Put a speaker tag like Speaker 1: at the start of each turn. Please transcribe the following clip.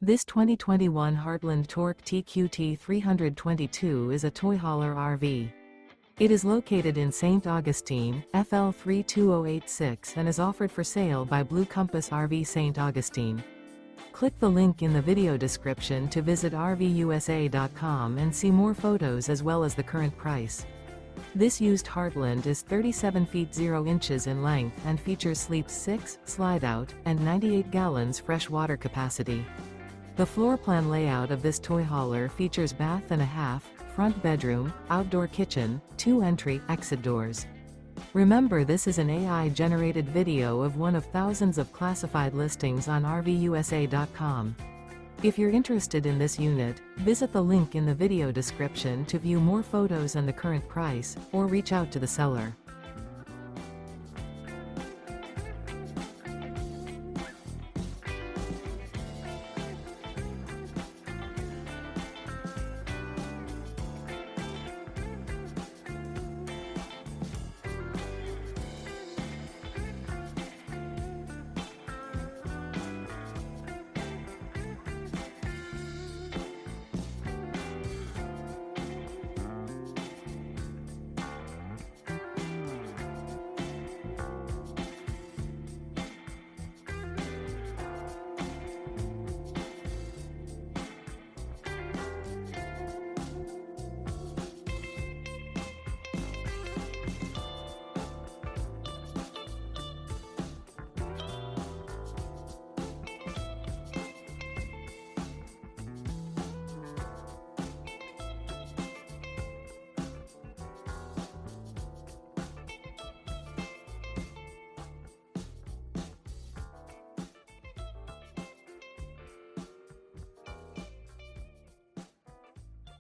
Speaker 1: This 2021 Heartland Torque TQ T322 is a toy hauler RV. It is located in St. Augustine, FL 32086 and is offered for sale by Blue Compass RV St. Augustine. Click the link in the video description to visit RVUSA.com and see more photos as well as the current price. This used Heartland is 37 feet 0 inches in length and features sleep 6, slide-out, and 98 gallons fresh water capacity. The floor plan layout of this toy hauler features bath and a half, front bedroom, outdoor kitchen, 2 entry/exit doors. Remember, this is an AI-generated video of one of thousands of classified listings on RVUSA.com. If you're interested in this unit, visit the link in the video description to view more photos and the current price, or reach out to the seller.